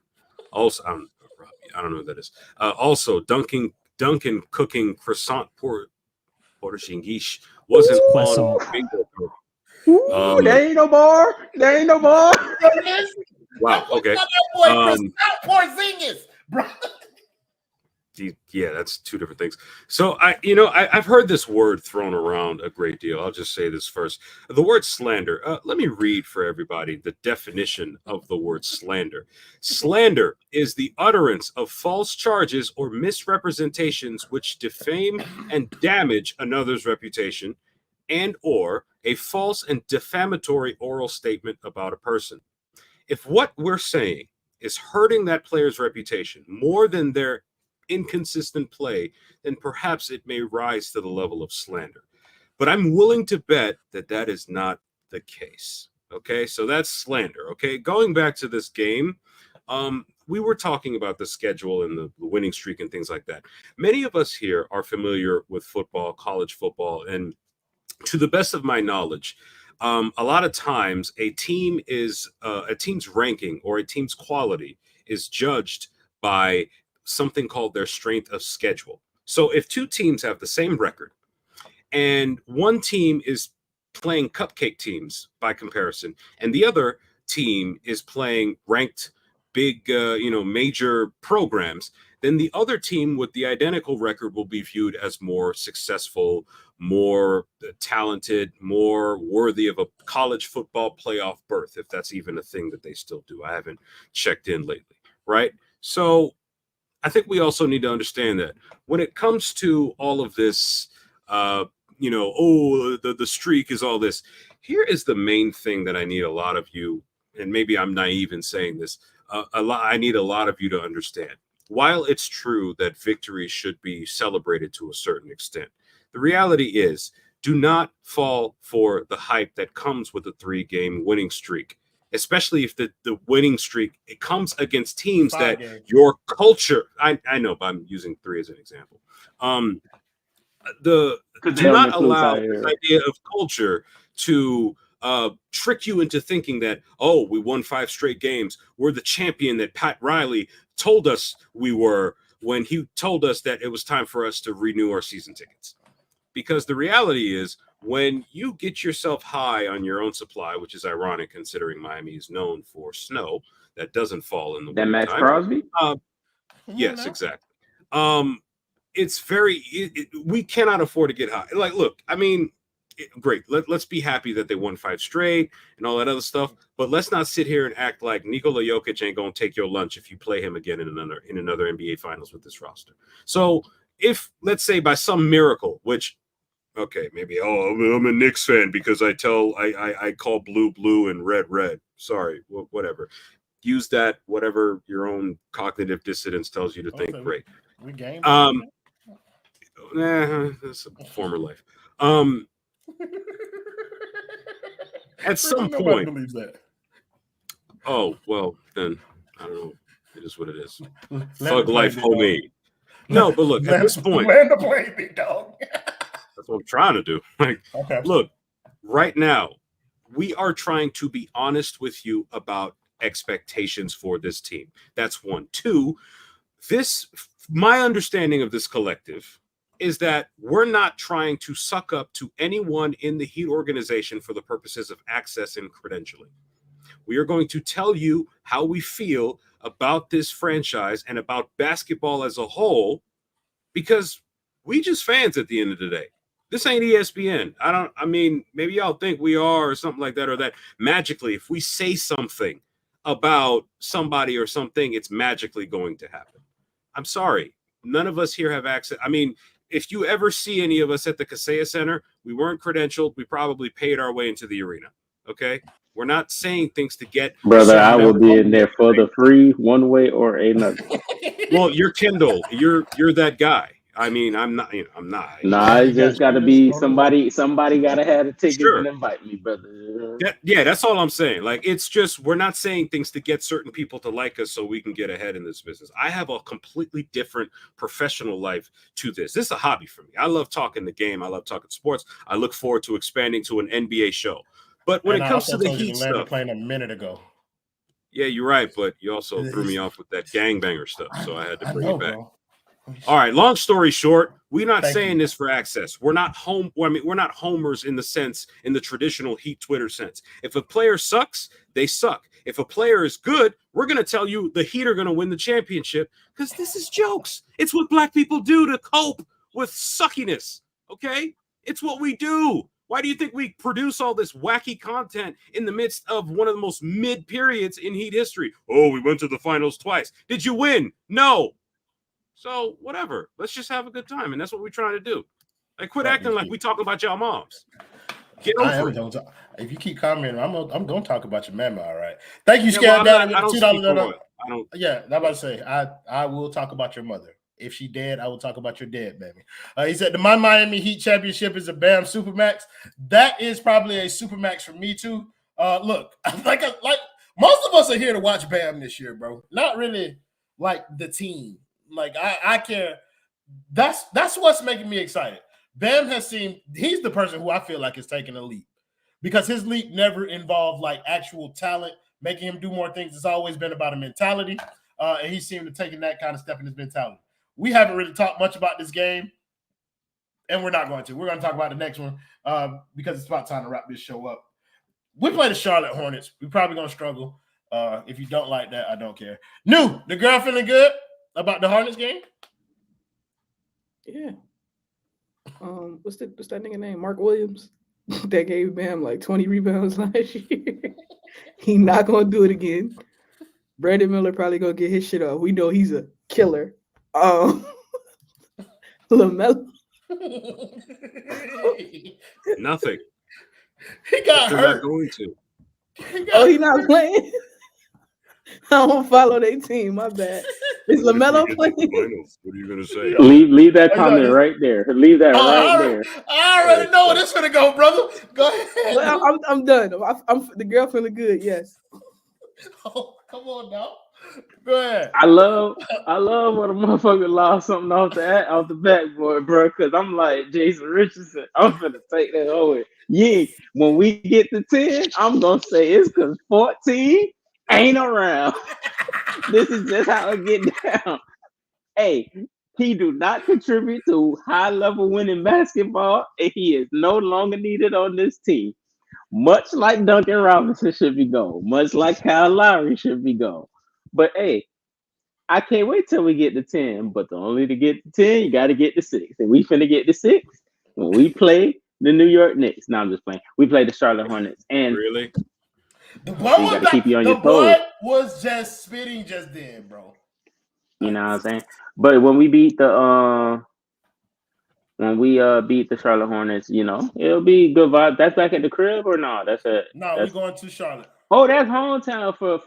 Also, I don't know what that is. Also, Duncan cooking croissant Portuguese wasn't on bingo. There ain't no more. Wow. Okay. Porzingis, bro. Yeah, that's two different things. So I've heard this word thrown around a great deal. I'll just say this first. The word slander. Let me read for everybody the definition of the word slander. Slander is the utterance of false charges or misrepresentations which defame and damage another's reputation, and or a false and defamatory oral statement about a person. If what we're saying is hurting that player's reputation more than their inconsistent play, then perhaps it may rise to the level of slander. But I'm willing to bet that that is not the case. Okay, so that's slander. Okay, going back to this game, we were talking about the schedule and the winning streak and things like that. Many of us here are familiar with football, college football, and to the best of my knowledge, a lot of times a team's ranking or a team's quality is judged by something called their strength of schedule. So if two teams have the same record and one team is playing cupcake teams by comparison, and the other team is playing ranked big, major programs, then the other team with the identical record will be viewed as more successful, more talented, more worthy of a college football playoff berth, if that's even a thing that they still do. I haven't checked in lately, right? So I think we also need to understand that when it comes to all of this, the streak is all this. Here is the main thing that I need a lot of you, and maybe I'm naive in saying this. I need a lot of you to understand. While it's true that victory should be celebrated to a certain extent, the reality is, do not fall for the hype that comes with a 3-game winning streak, especially if the winning streak, it comes against teams that your culture, I know, but I'm using 3 as an example. Do not allow this idea of culture to trick you into thinking that, oh, we won 5 straight games. We're the champion that Pat Riley told us we were when he told us that it was time for us to renew our season tickets. Because the reality is, when you get yourself high on your own supply, which is ironic considering Miami is known for snow that doesn't fall in the winter. Max Crosby? Yes, exactly. It's we cannot afford to get high. Like, look, I mean, great. Let's be happy that they won 5 straight and all that other stuff. But let's not sit here and act like Nikola Jokic ain't going to take your lunch if you play him again in another NBA Finals with this roster. So if, let's say, by some miracle, which, okay, maybe, I'm a Knicks fan because I call blue and red. Sorry, whatever. Use that, whatever your own cognitive dissonance tells you to think. Great. We game. That's a former life. At some point, believes that. Oh well, then I don't know. It is what it is. Thug life, homemade. No, but look, at this point, land the plane, big dog. That's what I'm trying to do. Look, right now, we are trying to be honest with you about expectations for this team. That's 1. 2, my understanding of this collective is that we're not trying to suck up to anyone in the Heat organization for the purposes of access and credentialing. We are going to tell you how we feel about this franchise and about basketball as a whole, because we just fans at the end of the day. This ain't ESPN. Maybe y'all think we are or something like that, or that magically, if we say something about somebody or something, it's magically going to happen. I'm sorry. None of us here have access. If you ever see any of us at the Kaseya Center, we weren't credentialed. We probably paid our way into the arena. Okay? We're not saying things to get. Brother, I will be in there for the free, one way or another. Well, you're Kendall. You're that guy. I'm not. I'm not. Nah, it just got to be somebody. Somebody got to have a ticket and invite me, brother. That's all I'm saying. Like, it's just, we're not saying things to get certain people to like us so we can get ahead in this business. I have a completely different professional life to this. This is a hobby for me. I love talking the game. I love talking sports. I look forward to expanding to an NBA show. But when it comes to the Heat stuff, playing a minute ago. Yeah, you're right. But you also threw me off with that gangbanger stuff, so I had to bring it back. Bro. All right. Long story short, we're not saying this for access. We're not we're not homers in the traditional Heat Twitter sense. If a player sucks, they suck. If a player is good, we're going to tell you the Heat are going to win the championship, because this is jokes. It's what black people do to cope with suckiness. Okay, it's what we do. Why do you think we produce all this wacky content in the midst of one of the most mid periods in Heat history? Oh, we went to the finals twice. Did you win? No. So whatever. Let's just have a good time, and that's what we're trying to do. Like, quit acting like we talk about y'all moms. Get over it. If you keep commenting, I'm going to talk about your mama. All right. Thank you, Scab Daddy. Yeah, I'm about to say I will talk about your mother. If she dead, I will talk about your dead, baby. He said, my Miami Heat championship is a Bam Supermax. That is probably a Supermax for me, too. Look, like most of us are here to watch Bam this year, bro. Not really like the team. Like, I care. That's what's making me excited. Bam he's the person who I feel like is taking a leap, because his leap never involved like actual talent, making him do more things. It's always been about a mentality. And he seemed to taking that kind of step in his mentality. We haven't really talked much about this game, and we're not going to. We're going to talk about the next one because it's about time to wrap this show up. We play the Charlotte Hornets. We're probably going to struggle. If you don't like that, I don't care. The girl feeling good about the Hornets game? Yeah. What's that nigga name? Mark Williams? That gave Bam like 20 rebounds last year. He not going to do it again. Brandon Miller probably going to get his shit off. We know he's a killer LaMelo. Nothing. He got They're not hurt. going to. Oh, he not playing? I don't follow their team. My bad. Is LaMelo If we get to the playing? finals, what are you gonna say? Leave that Oh, comment yeah. right there. Leave that right there. I already know where this is gonna go, brother. Go ahead. Well, I'm done. I'm the girl feeling good. Yes. Oh, come on now. Go ahead. I love when a motherfucker lost something off the backboard, bro. Because I'm like Jason Richardson. I'm gonna take that over. Yeah, when we get to 10, I'm gonna say it's because 14 ain't around. This is just how it get down. Hey, he do not contribute to high level winning basketball, and he is no longer needed on this team. Much like Duncan Robinson should be gone. Much like Kyle Lowry should be gone. But hey, I can't wait till we get to 10. But only to get to 10, you got to get to 6. And we finna get to 6 when we play the New York Knicks. No, I'm just playing. We play the Charlotte Hornets. And Really? The boy was just spitting just then, bro. You know what I'm saying? But when we beat the beat the Charlotte Hornets, you know, it'll be good vibe. That's back at the crib or no? We're going to Charlotte. Oh, that's hometown for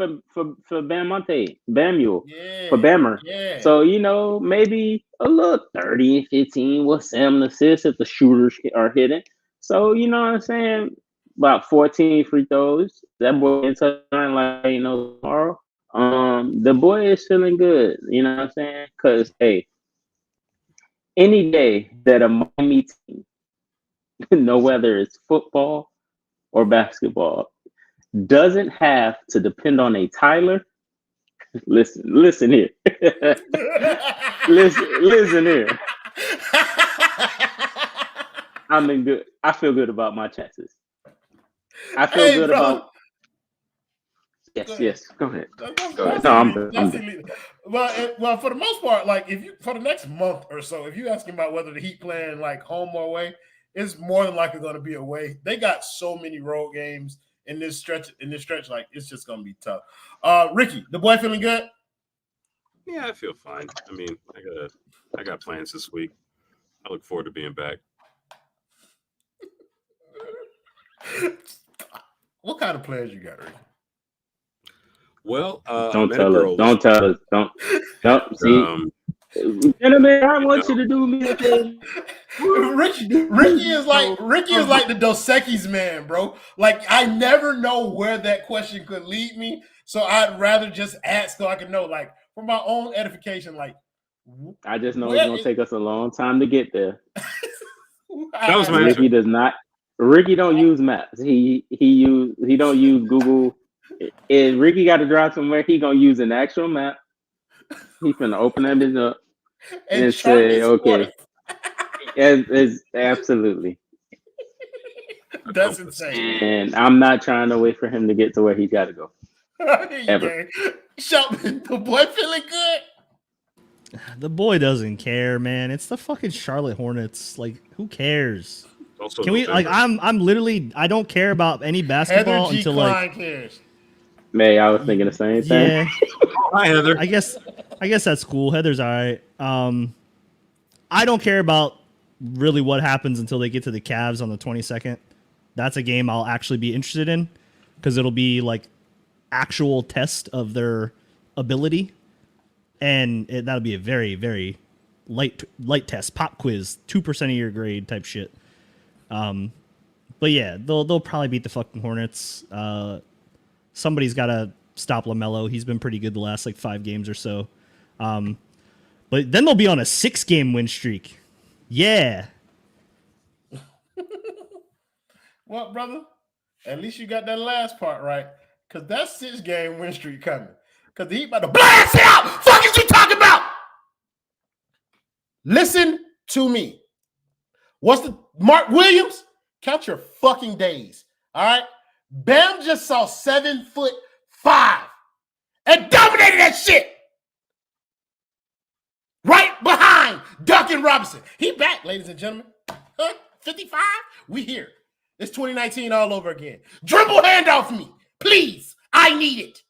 Bamuel. Yeah. For Bammer. Yeah. So, you know, maybe a little 30 and 15 with 7 assists if the shooters are hitting. So, you know what I'm saying? About 14 free throws. That boy in touchdown like you know tomorrow. The boy is feeling good, you know what I'm saying? Because hey, any day that a Miami team, no whether it's football or basketball, doesn't have to depend on a Tyler. Listen here. listen here. I'm in good. I feel good about my chances. I feel good about. Yes. Go ahead. No, I'm done. Well, for the most part, like for the next month or so, if you asking about whether the Heat playing like home or away, it's more than likely going to be away. They got so many road games in this stretch. Like it's just going to be tough. Ricky, the boy feeling good? Yeah, I feel fine. I mean, I got plans this week. I look forward to being back. What kind of plans you got, Ricky? Well, don't tell us. Don't see. Gentlemen, I want you to do me a favor. Ricky is like the Dos Equis man, bro. Like I never know where that question could lead me, so I'd rather just ask so I can know, like for my own edification. Like I just know it's gonna take us a long time to get there. That was my Ricky does not. Ricky don't use maps. He don't use Google. If Ricky got to drive somewhere, he gonna use an actual map. He's gonna open that bitch up and say, "Okay." It's absolutely. That's insane. And I'm not trying to wait for him to get to where he's got to go. Ever. Shelton, the boy feeling good. The boy doesn't care, man. It's the fucking Charlotte Hornets. Like, who cares? Also Can we I'm literally I don't care about any basketball until like cares. May, I was thinking the same thing. Yeah. Hi, Heather. I guess that's cool. Heather's all right. I don't care about really what happens until they get to the Cavs on the 22nd. That's a game I'll actually be interested in because it'll be like actual test of their ability, and that'll be a very, very light test, pop quiz, 2% of your grade type shit. But yeah, they'll probably beat the fucking Hornets. Somebody's got to stop LaMelo. He's been pretty good the last like 5 games or so. But then they'll be on a 6-game win streak. Yeah. Well, brother, at least you got that last part right. Because that 6-game win streak coming. Because the Heat about to blast it out. Fuck is you talking about? Listen to me. What's the Mark Williams? Count your fucking days. All right. Bam just saw 7'5" and dominated that shit. Right behind Duncan Robinson. He back, ladies and gentlemen. 55? We here. It's 2019 all over again. Dribble handoff me. Please. I need it.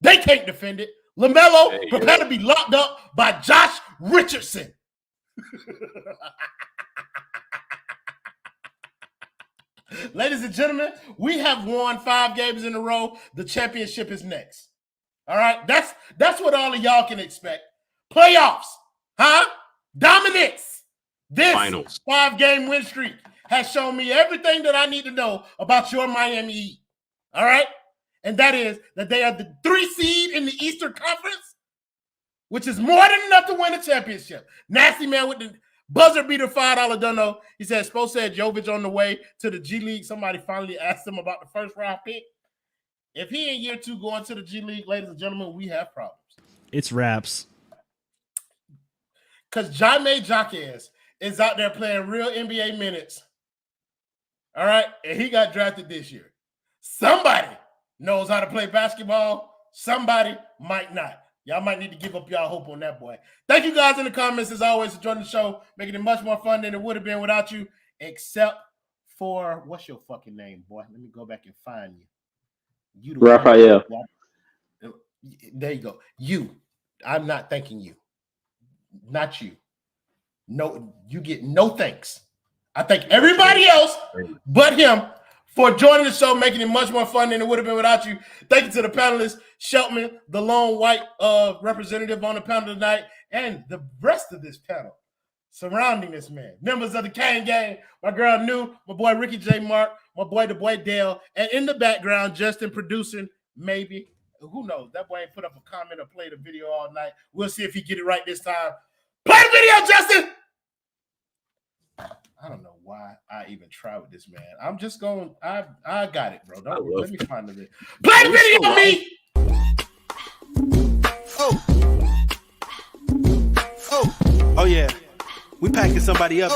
They can't defend it. LaMelo, prepare to be locked up by Josh Richardson. Ladies and gentlemen, we have won 5 games in a row. The championship is next. All right, that's what all of y'all can expect. Playoffs, huh? Dominance. This Finals. 5-game win streak has shown me everything that I need to know about your Miami Heat. All right, and that is that they are the 3 seed in the Eastern Conference, which is more than enough to win a championship. Nasty man with the buzzer beater $5 dono. He said, Spo said Jovic on the way to the G League. Somebody finally asked him about the first round pick. If he in year 2 going to the G League, ladies and gentlemen, we have problems. It's raps. Because Jaime Jaquez is out there playing real NBA minutes. All right. And he got drafted this year. Somebody knows how to play basketball. Somebody might not. Y'all might need to give up y'all hope on that boy. Thank you guys in the comments, as always, for joining the show, making it much more fun than it would have been without you, except for, what's your fucking name, boy? Let me go back and find you. Raphael. There you go. You. I'm not thanking you. Not you. No, you get no thanks. I thank everybody else but him for joining the show, making it much more fun than it would have been without you. Thank you to the panelists, Sheltman, the lone white representative on the panel tonight, and the rest of this panel surrounding this man. Members of the Kane Gang, my girl New, my boy Ricky J. Mark, my boy the boy Dale, and in the background, Justin producing, maybe. Who knows? That boy ain't put up a comment or played a video all night. We'll see if he get it right this time. Play the video, Justin! I don't know why I even try with this man. I'm just going. I got it, bro. Let me find the video. Play the video, me. Oh yeah, we packing somebody up.